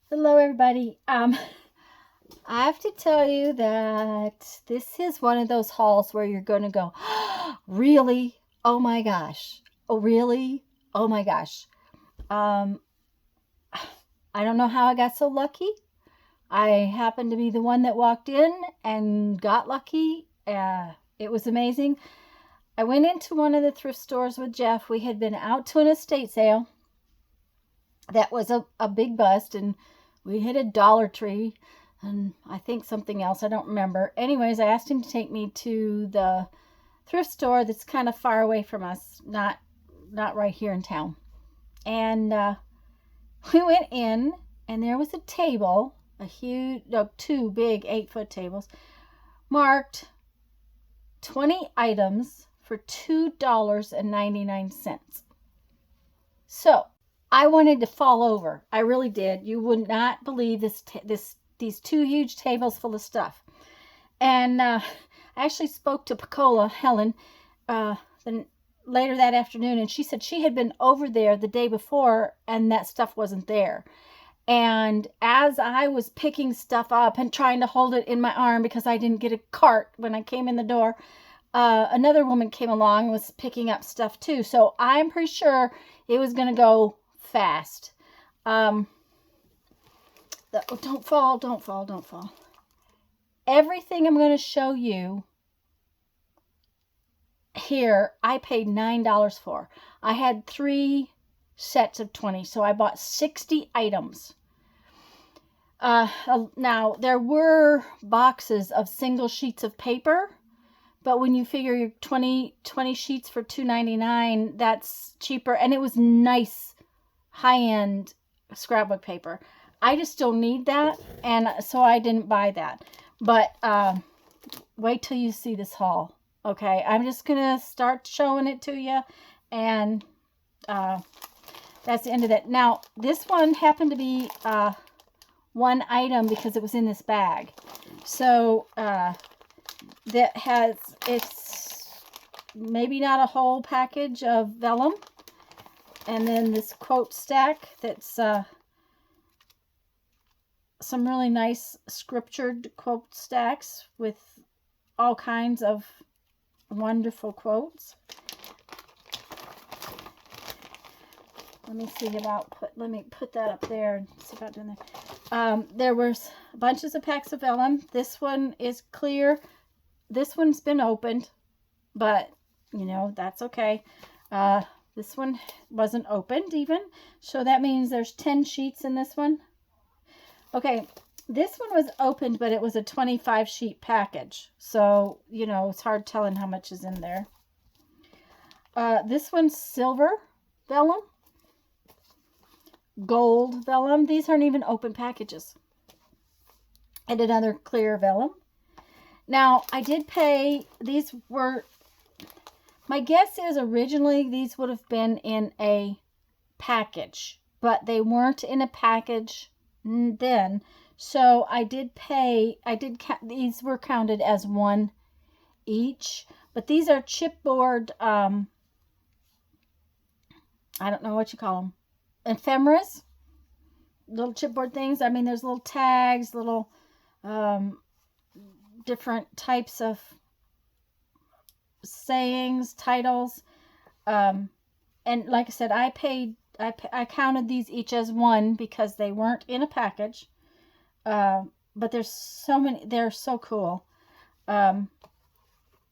Hello, everybody. I have to tell you that this is one of those hauls where you're going to go, really? Oh my gosh. Oh, really? Oh my gosh. Um, I don't know how I got so lucky. I happened to be the one that walked in and got lucky. It was amazing. I went into one of the thrift stores with Jeff. We had been out to an estate sale that was a big bust, and we hit a Dollar Tree and I think something else. I don't remember. Anyways, I asked him to take me to the thrift store that's kind of far away from us, not right here in town. And we went in, and there was a table, a huge, no, two big 8-foot tables, marked 20 items for $2.99. So I wanted to fall over. I really did. You would not believe these two huge tables full of stuff. And I actually spoke to Picola Helen then later that afternoon, and she said she had been over there the day before, and that stuff wasn't there. And as I was picking stuff up and trying to hold it in my arm because I didn't get a cart when I came in the door, another woman came along and was picking up stuff too. So I'm pretty sure it was going to go fast. Oh, don't fall, don't fall, don't fall. Everything I'm going to show you here, I paid $9 for. I had 3 sets of 20, so I bought 60 items. Now, there were boxes of single sheets of paper, but when you figure your 20 sheets for $2.99, that's cheaper, and it was nice, high-end scrapbook paper. I just don't need that, and so I didn't buy that. But wait till you see this haul. Okay, I'm just gonna start showing it to you, and that's the end of that. Now, this one happened to be one item because it was in this bag. So it's maybe not a whole package of vellum, and then this quote stack that's some really nice scriptured quote stacks with all kinds of wonderful quotes. Let me put that up there and see about doing that. There was bunches of packs of vellum. This one is clear. This one's been opened, but you know, that's okay. This one wasn't opened even, so that means there's 10 sheets in this one. Okay, this one was opened, but it was a 25 sheet package, so you know, it's hard telling how much is in there. This one's silver vellum, gold vellum. These aren't even open packages. And another clear vellum. Now, I did pay, these were, my guess is originally these would have been in a package, but they weren't in a package then. So I did pay, these were counted as one each, but these are chipboard, I don't know what you call them, ephemeras, little chipboard things. I mean, there's little tags, little different types of sayings, titles, and like I said, I counted these each as one because they weren't in a package. But there's so many. They're so cool.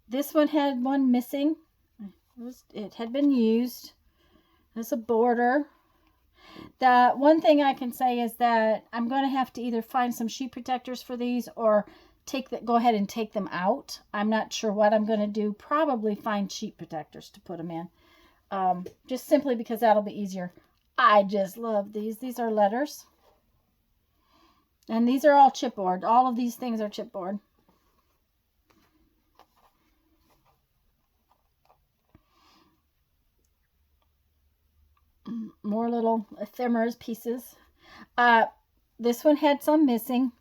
This one had one missing. It had been used. There's a border. The one thing I can say is that I'm going to have to either find some sheet protectors for these or go ahead and take them out. I'm not sure what I'm going to do. Probably find sheet protectors to put them in. Just simply because that'll be easier. I just love these. These are letters. And these are all chipboard. All of these things are chipboard. More little ephemeras pieces. This one had some missing.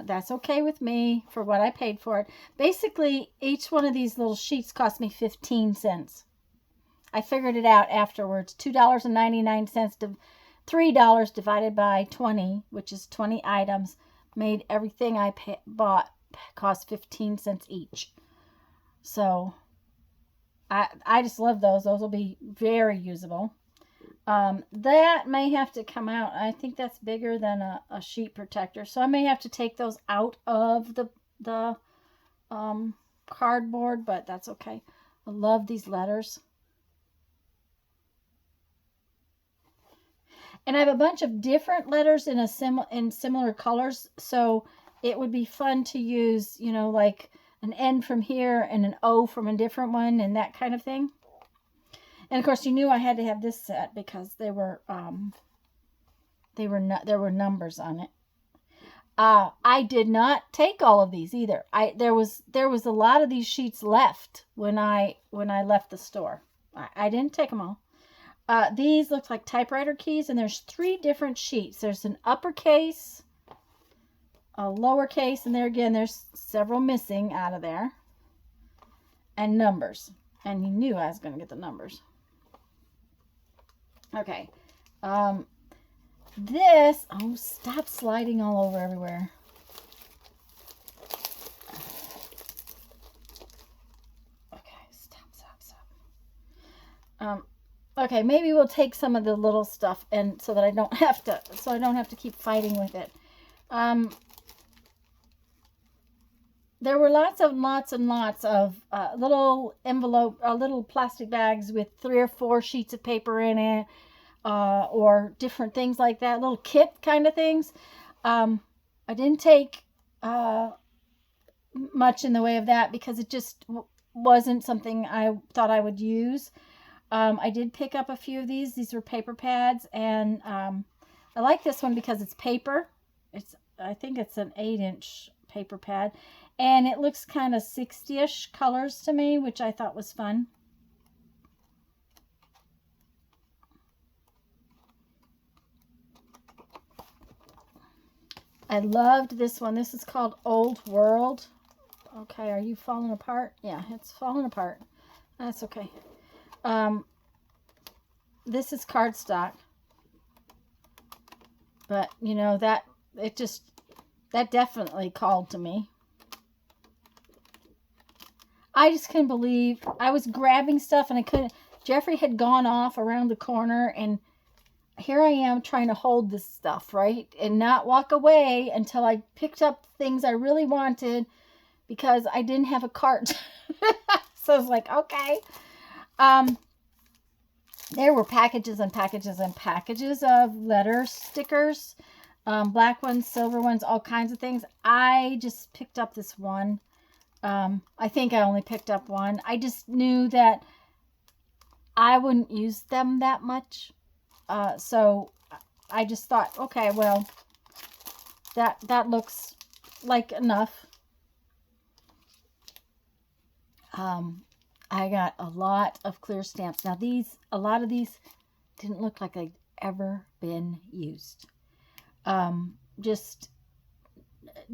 That's okay with me for what I paid for it. Basically, each one of these little sheets cost me 15 cents. I figured it out afterwards. $2.99 $3 divided by 20, which is 20 items, made everything I bought cost 15 cents each. So I just love those. Those will be very usable. That may have to come out. I think that's bigger than a sheet protector. So I may have to take those out of the cardboard, but that's okay. I love these letters. And I have a bunch of different letters in similar colors, so it would be fun to use, you know, like an N from here and an O from a different one and that kind of thing. And of course, you knew I had to have this set because there were numbers on it. I did not take all of these either. There was a lot of these sheets left when I left the store. I didn't take them all. These look like typewriter keys, and there's 3 different sheets. There's an uppercase, a lowercase, and there again, there's several missing out of there, and numbers. And you knew I was going to get the numbers. Okay. This, oh, stop sliding all over everywhere. Okay, stop. Okay, maybe we'll take some of the little stuff and so that I don't have to keep fighting with it. There were lots and lots of little little plastic bags with 3 or 4 sheets of paper in it, or different things like that, little kit kind of things. I didn't take much in the way of that because it just wasn't something I thought I would use. I did pick up a few of these. These were paper pads, and I like this one because it's paper. I think it's an 8-inch paper pad, and it looks kind of 60-ish colors to me, which I thought was fun. I loved this one. This is called Old World. Okay, are you falling apart? Yeah, it's falling apart. That's okay. This is cardstock, but you know that definitely called to me. I just couldn't believe I was grabbing stuff and I couldn't. Jeffrey had gone off around the corner, and here I am trying to hold this stuff, right, and not walk away until I picked up things I really wanted because I didn't have a cart. So I was like, okay. There were packages and packages and packages of letter stickers, black ones, silver ones, all kinds of things. I just picked up this one. I think I only picked up one. I just knew that I wouldn't use them that much. So I just thought, okay, well, that looks like enough. I got a lot of clear stamps. Now a lot of these didn't look like they'd ever been used. Just,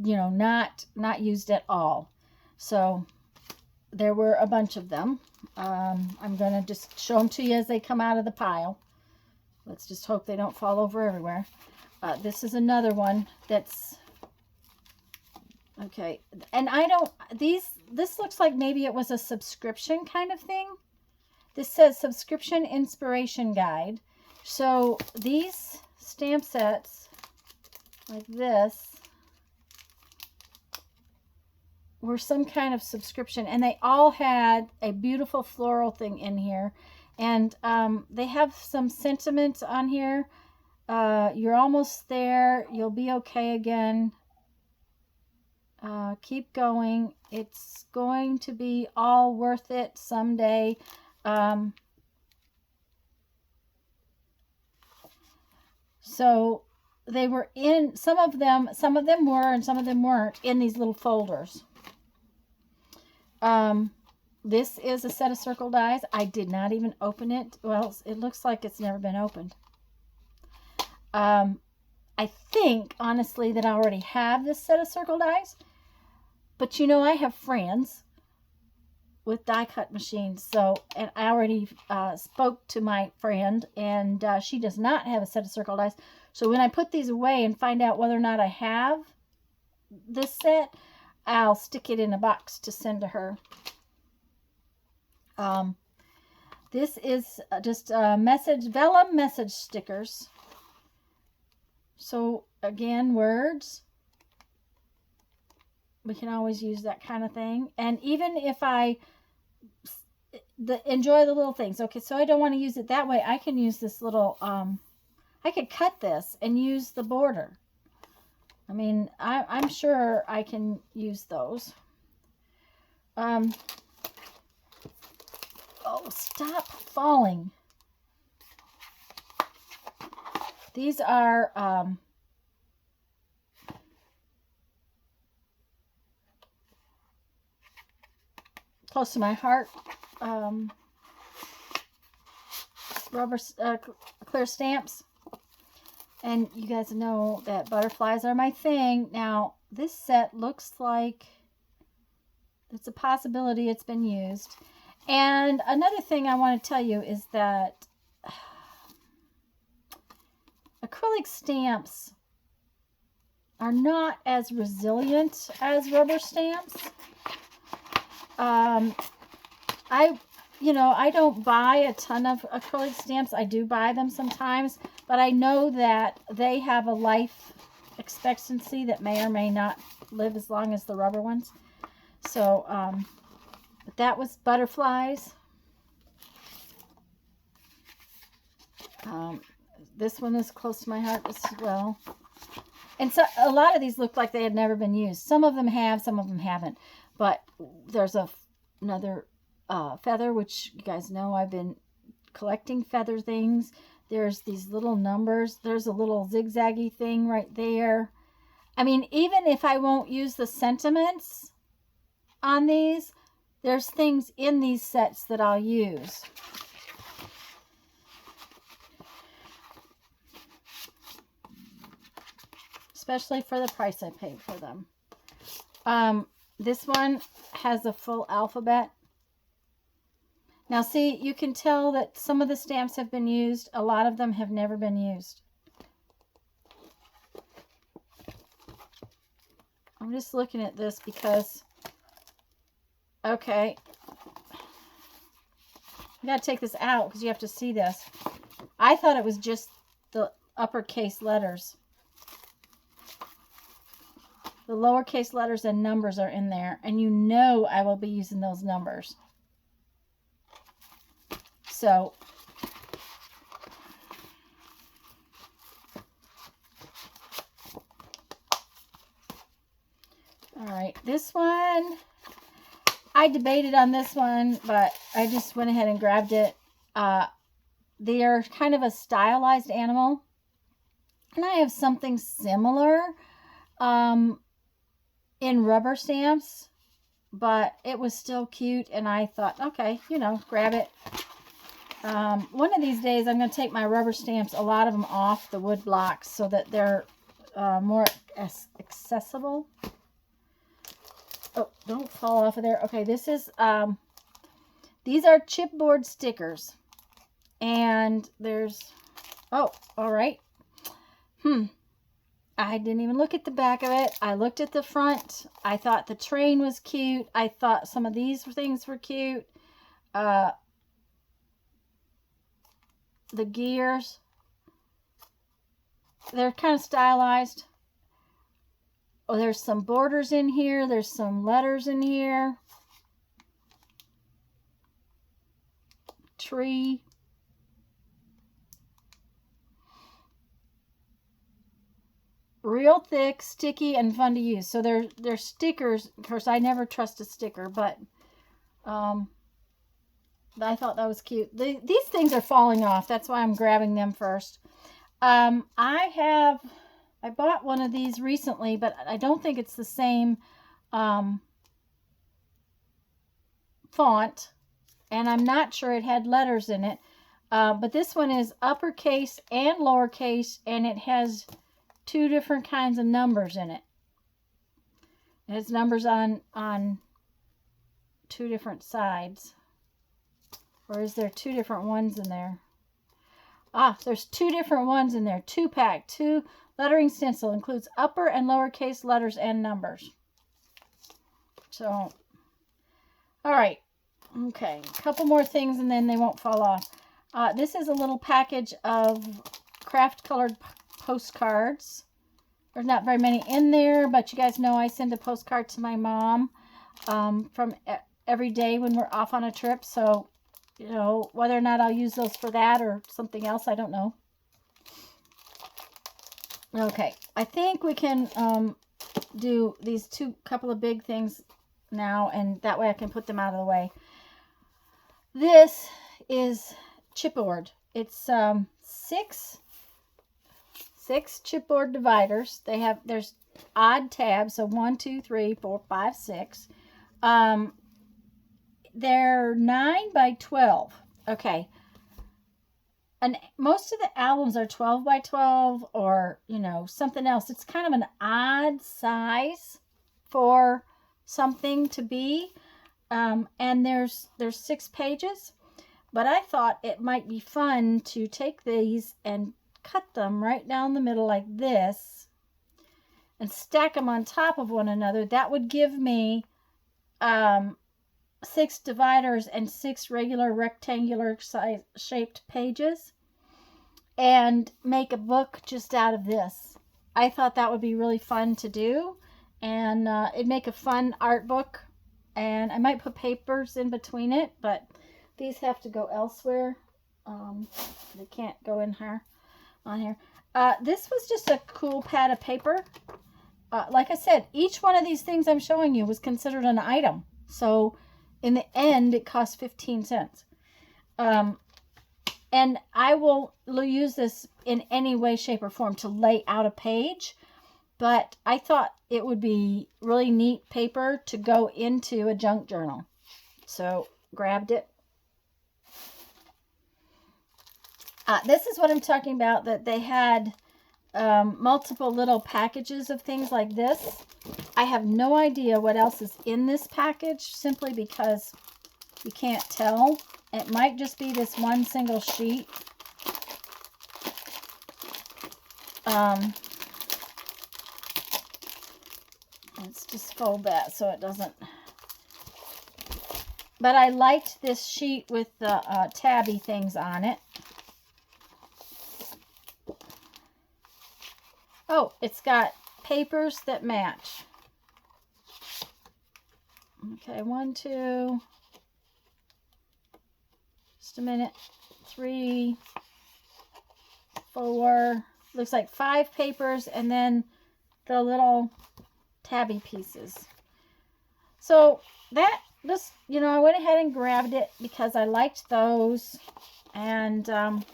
you know, not used at all. So there were a bunch of them. I'm going to just show them to you as they come out of the pile. Let's just hope they don't fall over everywhere. This is another one that's okay. And this looks like maybe it was a subscription kind of thing. This says subscription inspiration guide. So these stamp sets like this were some kind of subscription, and they all had a beautiful floral thing in here. And they have some sentiments on here. You're almost there. You'll be okay again. Keep going. It's going to be all worth it someday. So they were in, some of them were and some of them weren't in these little folders. This is a set of circle dies. I did not even open it. Well, it looks like it's never been opened. I think, honestly, that I already have this set of circle dies. But, you know, I have friends with die cut machines. So, and I already spoke to my friend, and she does not have a set of circle dies. So when I put these away and find out whether or not I have this set, I'll stick it in a box to send to her. This is just vellum message stickers. So again, words. We can always use that kind of thing. And even if I enjoy the little things. Okay, so I don't want to use it that way. I can use this little, I could cut this and use the border. I mean, I'm sure I can use those. Oh, stop falling. These are, close to my heart. Rubber clear stamps, and you guys know that butterflies are my thing. Now this set looks like it's a possibility it's been used. And another thing I want to tell you is that acrylic stamps are not as resilient as rubber stamps. I don't buy a ton of acrylic stamps. I do buy them sometimes, but I know that they have a life expectancy that may or may not live as long as the rubber ones. So, that was butterflies. This one is close to my heart as well. And so a lot of these look like they had never been used. Some of them have, some of them haven't. But there's another feather, which you guys know I've been collecting feather things. There's these little numbers. There's a little zigzaggy thing right there. I mean, even if I won't use the sentiments on these, there's things in these sets that I'll use. Especially for the price I paid for them. This one has a full alphabet. Now see, you can tell that some of the stamps have been used. A lot of them have never been used. I'm just looking at this because, okay, I gotta take this out because you have to see this. I thought it was just the uppercase letters. The lowercase letters and numbers are in there, and you know I will be using those numbers. So, all right, this one, I debated on this one, but I just went ahead and grabbed it. They are kind of a stylized animal, and I have something similar in rubber stamps, but it was still cute, and I thought, okay, grab it. One of these days I'm going to take my rubber stamps, a lot of them, off the wood blocks so that they're more accessible. Oh, don't fall off of there. Okay, this is these are chipboard stickers, and there's, oh, all right. I didn't even look at the back of it. I looked at the front. I thought the train was cute. I thought some of these things were cute. The gears, they're kind of stylized. Oh, there's some borders in here. There's some letters in here. Tree. Real thick, sticky, and fun to use. So they're stickers. Of course, I never trust a sticker, but I thought that was cute. These things are falling off. That's why I'm grabbing them first. I bought one of these recently, but I don't think it's the same font, and I'm not sure it had letters in it. But this one is uppercase and lowercase, and it has two different kinds of numbers in it. It has numbers on two different sides. Or is there two different ones in there? Ah, there's two different ones in there. 2-pack, 2 lettering stencil. Includes upper and lowercase letters and numbers. So, all right. Okay, a couple more things and then they won't fall off. This is a little package of craft colored postcards. There's not very many in there, but you guys know I send a postcard to my mom from every day when we're off on a trip. So, you know, whether or not I'll use those for that or something else, I don't know. Okay, I think we can do these couple of big things now, and that way I can put them out of the way. This is chipboard. It's 6 chipboard dividers. There's odd tabs, so 1, 2, 3, 4, 5, 6. They're 9 by 12. Okay. And most of the albums are 12 by 12 or, you know, something else. It's kind of an odd size for something to be. And there's 6 pages. But I thought it might be fun to take these and cut them right down the middle like this and stack them on top of one another. That would give me 6 dividers and 6 regular rectangular size shaped pages and make a book just out of this. I thought that would be really fun to do, and it'd make a fun art book, and I might put papers in between it, but these have to go elsewhere. They can't go in here on here. This was just a cool pad of paper. Like I said, each one of these things I'm showing you was considered an item, so in the end, it cost 15 cents. And I will use this in any way, shape, or form to lay out a page. But I thought it would be really neat paper to go into a junk journal. So, grabbed it. This is what I'm talking about, that they had multiple little packages of things like this. I have no idea what else is in this package, simply because you can't tell. It might just be this one single sheet. Let's just fold that so it doesn't. But I liked this sheet with the tabby things on it. Oh, it's got papers that match. Okay, 1, 2, just a minute, 3, 4, looks like 5 papers, and then the little tabby pieces. So this, you know, I went ahead and grabbed it because I liked those, and okay,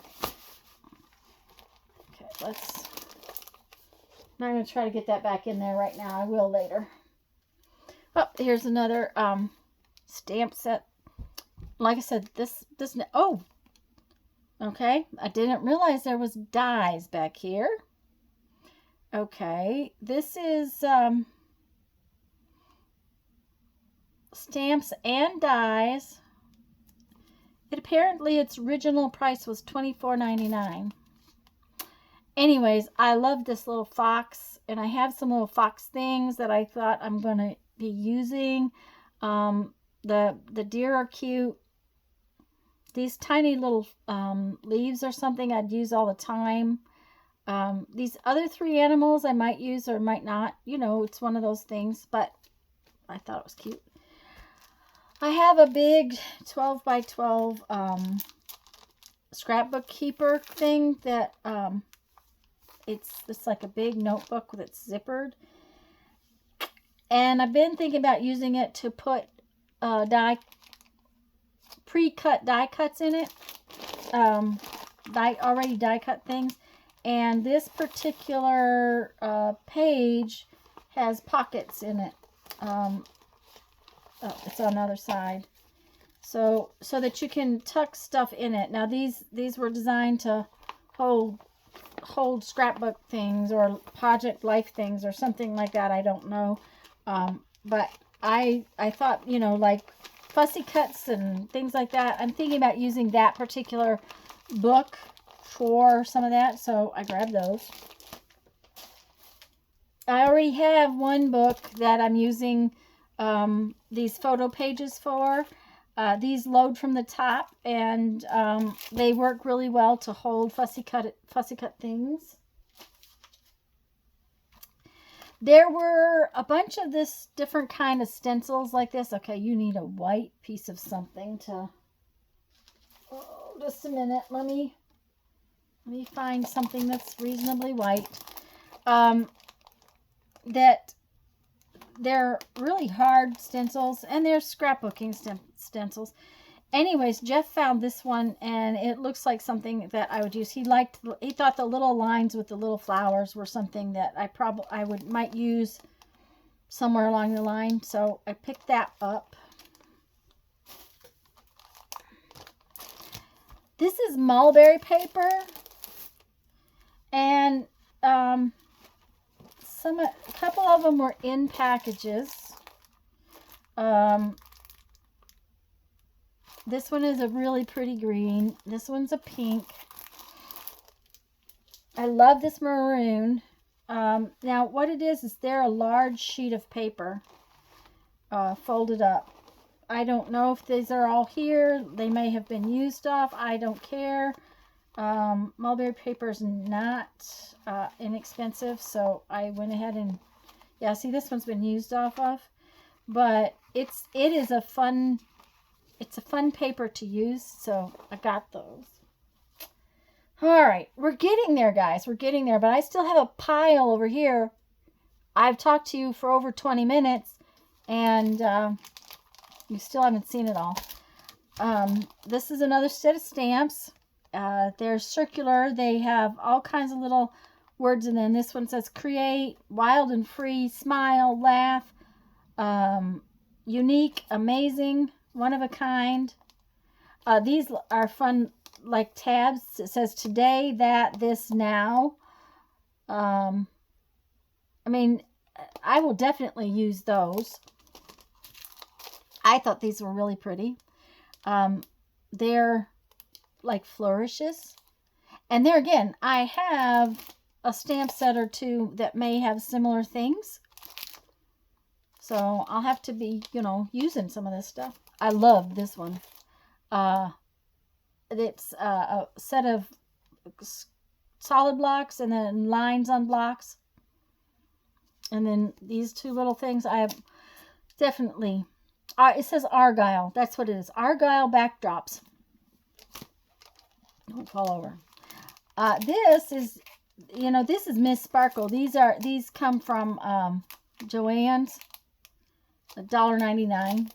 I'm not going to try to get that back in there right now. I will later. Oh, here's another stamp set. Like I said, oh, okay. I didn't realize there was dies back here. Okay, this is stamps and dies. Apparently its original price was $24.99. Anyways, I love this little fox, and I have some little fox things that I thought I'm going to be using. The deer are cute. These tiny little leaves are something I'd use all the time. These other 3 animals I might use or might not. You know, it's one of those things, but I thought it was cute. I have a big 12 by 12 scrapbook keeper thing that it's like a big notebook that's zippered. And I've been thinking about using it to put pre-cut die cuts in it. Already die cut things. And this particular page has pockets in it. Oh, it's on the other side. So that you can tuck stuff in it. Now these were designed to hold scrapbook things or project life things or something like that. I don't know. But I thought, you know, like fussy cuts and things like that. I'm thinking about using that particular book for some of that, so I grabbed those. I already have one book that I'm using these photo pages for. These load from the top, and they work really well to hold fussy cut things. There were a bunch of this different kind of stencils like this. Okay, you need a white piece of something to... Oh, just a minute. Let me find something that's reasonably white. That they're really hard stencils, and they're scrapbooking stencils. Anyways, Jeff found this one, and it looks like something that I would use. He thought the little lines with the little flowers were something that I might use somewhere along the line. So I picked that up. This is mulberry paper, and a couple of them were in packages. This one is a really pretty green. This one's a pink. I love this maroon. Now, what it is they're a large sheet of paper folded up. I don't know if these are all here. They may have been used off. I don't care. Mulberry paper is not inexpensive, so I went ahead and... Yeah, see, this one's been used off of. But it is a fun... It's a fun paper to use, so I got those. All right, we're getting there, guys. We're getting there, but I still have a pile over here. I've talked to you for over 20 minutes, and you still haven't seen it all. This is another set of stamps. They're circular. They have all kinds of little words, and then this one says create, wild and free, smile, laugh, unique, amazing, one of a kind. These are fun, like tabs. It says today, that, this, now. I mean, I will definitely use those. I thought these were really pretty. They're like flourishes. And there again, I have a stamp set or two that may have similar things. So I'll have to be, using some of this stuff. I love this one. It's a set of solid blocks and then lines on blocks. And then these two little things, I have definitely... it says Argyle. That's what it is. Argyle backdrops. Don't fall over. This is, this is Miss Sparkle. These come from Joann's. $1.99.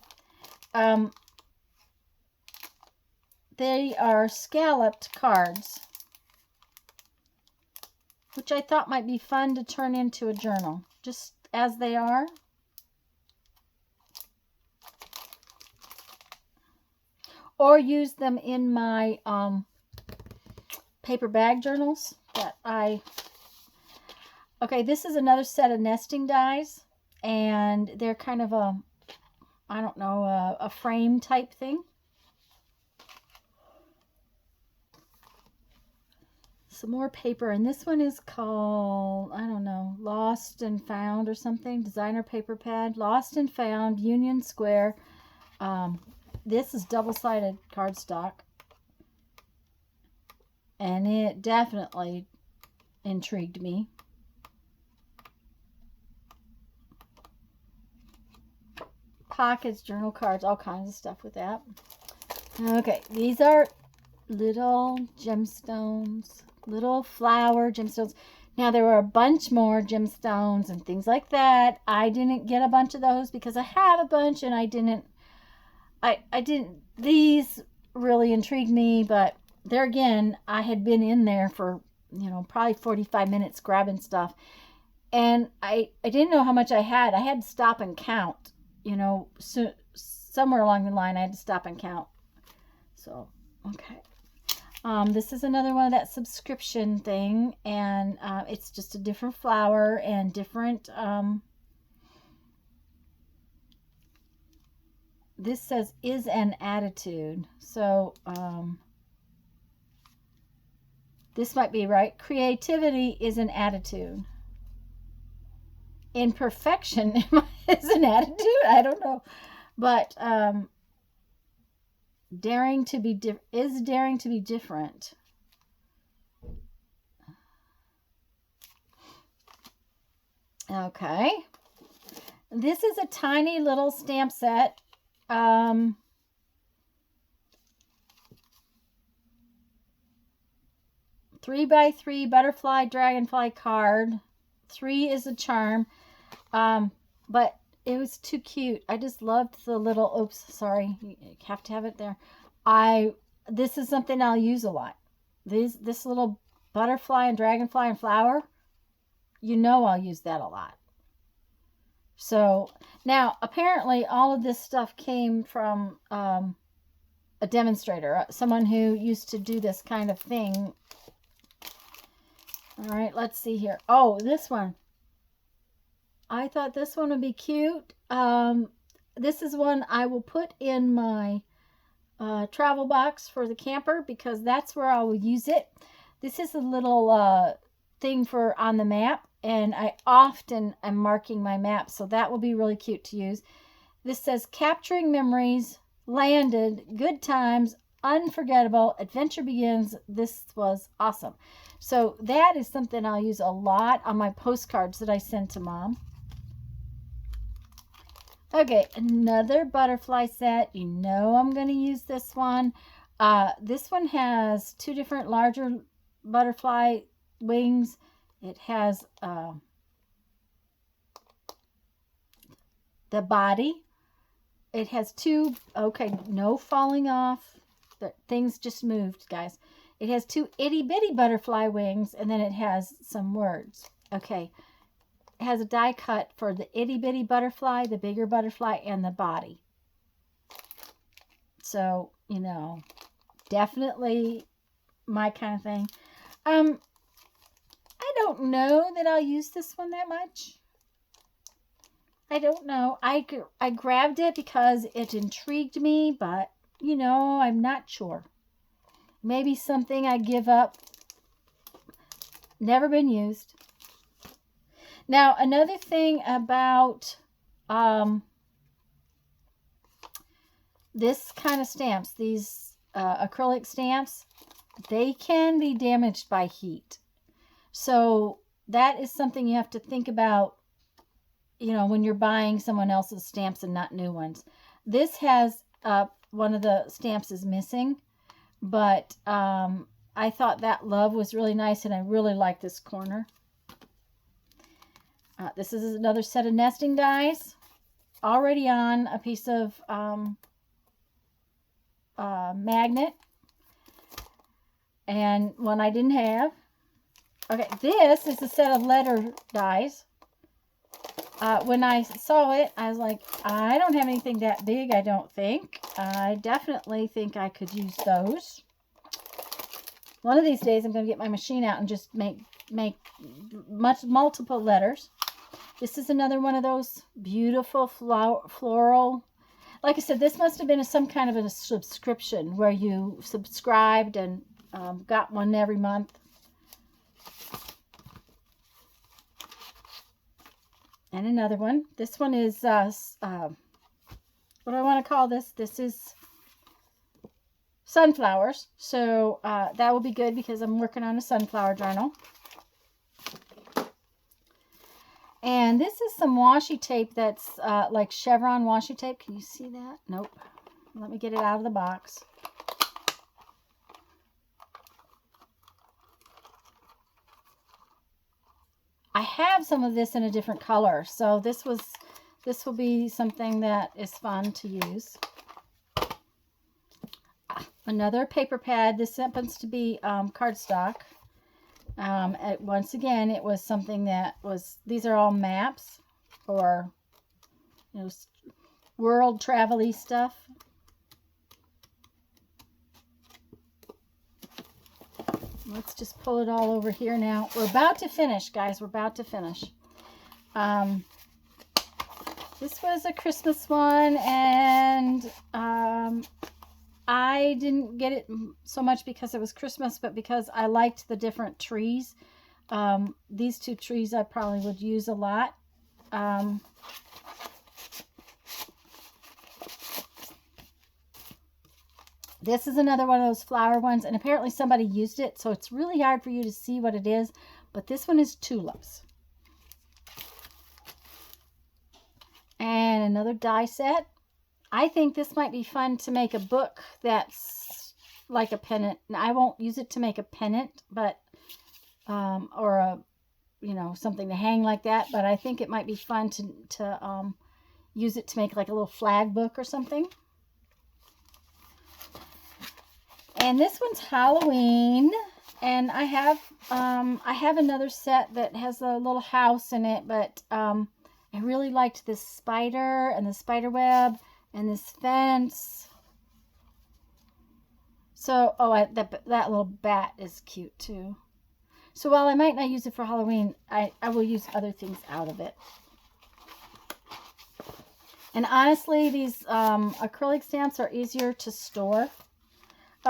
They are scalloped cards, which I thought might be fun to turn into a journal, just as they are. Or use them in my paper bag journals that Okay, this is another set of nesting dies, and they're kind of a frame type thing. Some more paper, and this one is called, Lost and Found or something. Designer paper pad, Lost and Found, Union Square. This is double-sided cardstock, and it definitely intrigued me. Pockets, journal cards, all kinds of stuff with that. Okay, these are little gemstones, little flower gemstones. Now, there were a bunch more gemstones and things like that. I didn't get a bunch of those because I have a bunch, and I didn't, these really intrigued me, but there again, I had been in there for, probably 45 minutes grabbing stuff, and I didn't know how much I had. I had to stop and count, so somewhere along the line, I had to stop and count. So, okay. This is another one of that subscription thing, and it's just a different flower and different this says is an attitude. So this might be right. Creativity is an attitude. Imperfection is an attitude. I don't know. But daring to be different. Okay. This is a tiny little stamp set. 3x3 butterfly dragonfly card. 3 is a charm. But it was too cute. I just loved the little, oops, sorry. You have to have it there. This is something I'll use a lot. This little butterfly and dragonfly and flower, you know I'll use that a lot. So now apparently all of this stuff came from a demonstrator, someone who used to do this kind of thing. All right, let's see here. Oh, this one. I thought this one would be cute. This is one I will put in my travel box for the camper because that's where I will use it. This is a little thing for on the map, and I often am marking my map, so that will be really cute to use. This says capturing memories, landed, good times, unforgettable, adventure begins. This was awesome. So that is something I'll use a lot on my postcards that I send to Mom. Okay, another butterfly set. You know I'm going to use this one. This one has 2 different larger butterfly wings. It has the body. It has 2, okay, no falling off. Things just moved, guys. It has 2 itty bitty butterfly wings, and then it has some words. Okay. It has a die cut for the itty bitty butterfly, the bigger butterfly, and the body. So, you know, definitely my kind of thing. I don't know that I'll use this one that much. I don't know. I grabbed it because it intrigued me, but, you know, I'm not sure. Maybe something I give up. Never been used. Now, another thing about this kind of stamps, these acrylic stamps, they can be damaged by heat. So that is something you have to think about, you know, when you're buying someone else's stamps and not new ones. This has, one of the stamps is missing, but I thought that love was really nice, and I really like this corner. This is another set of nesting dies, already on a piece of magnet, and one I didn't have. Okay, this is a set of letter dies. When I saw it, I was like, I don't have anything that big, I don't think. I definitely think I could use those. One of these days, I'm going to get my machine out and just make multiple letters. This is another one of those beautiful floral. Like I said, this must have been some kind of a subscription where you subscribed and got one every month. And another one. This one is, what do I want to call this? This is sunflowers. So that will be good because I'm working on a sunflower journal. And this is some washi tape that's like chevron washi tape. Can you see that? Nope. Let me get it out of the box. I have some of this in a different color, so this will be something that is fun to use. Another paper pad. This happens to be cardstock. Once again, it was something that was, these are all maps or, you know, world travel-y stuff. Let's just pull it all over here now. We're about to finish, guys. We're about to finish. This was a Christmas one, and I didn't get it so much because it was Christmas, but because I liked the different trees. These two trees I probably would use a lot. This is another one of those flower ones, and apparently somebody used it, so it's really hard for you to see what it is, but this one is tulips. And another die set. I think this might be fun to make a book that's like a pennant. Now, I won't use it to make a pennant, but or a, you know, something to hang like that, but I think it might be fun to use it to make like a little flag book or something. And this one's Halloween, and I have another set that has a little house in it, but I really liked this spider and the spider web and this fence. So, that little bat is cute too. So while I might not use it for Halloween, I will use other things out of it. And honestly, these acrylic stamps are easier to store.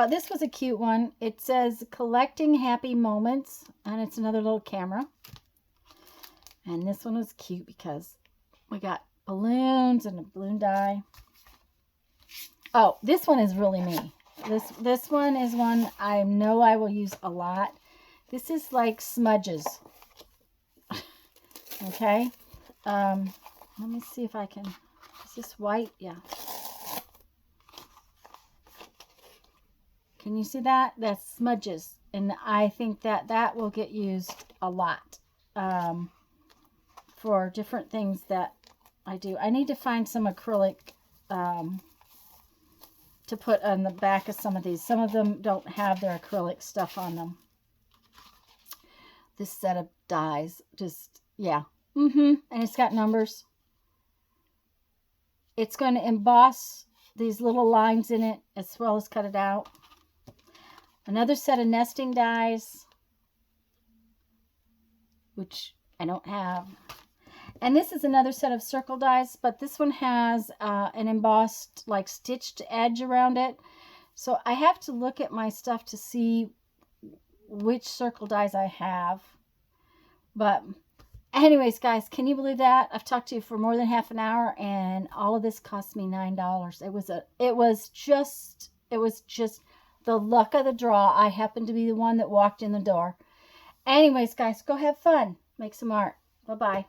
This was a cute one. It says collecting happy moments, and it's another little camera. And this one was cute because we got balloons and a balloon die. Oh, this one is really me. This one is one I know I will use a lot. This is like smudges. Okay. Let me see if I can. Is this white? Yeah. Can you see that? That's smudges. And I think that will get used a lot for different things that I do. I need to find some acrylic to put on the back of some of these. Some of them don't have their acrylic stuff on them. This set of dies, just, yeah. And it's got numbers. It's going to emboss these little lines in it as well as cut it out. Another set of nesting dies, which I don't have. And this is another set of circle dies, but this one has an embossed, like, stitched edge around it. So I have to look at my stuff to see which circle dies I have. But anyways, guys, can you believe that? I've talked to you for more than half an hour, and all of this cost me $9. It was just the luck of the draw. I happened to be the one that walked in the door. Anyways, guys, go have fun. Make some art. Bye-bye.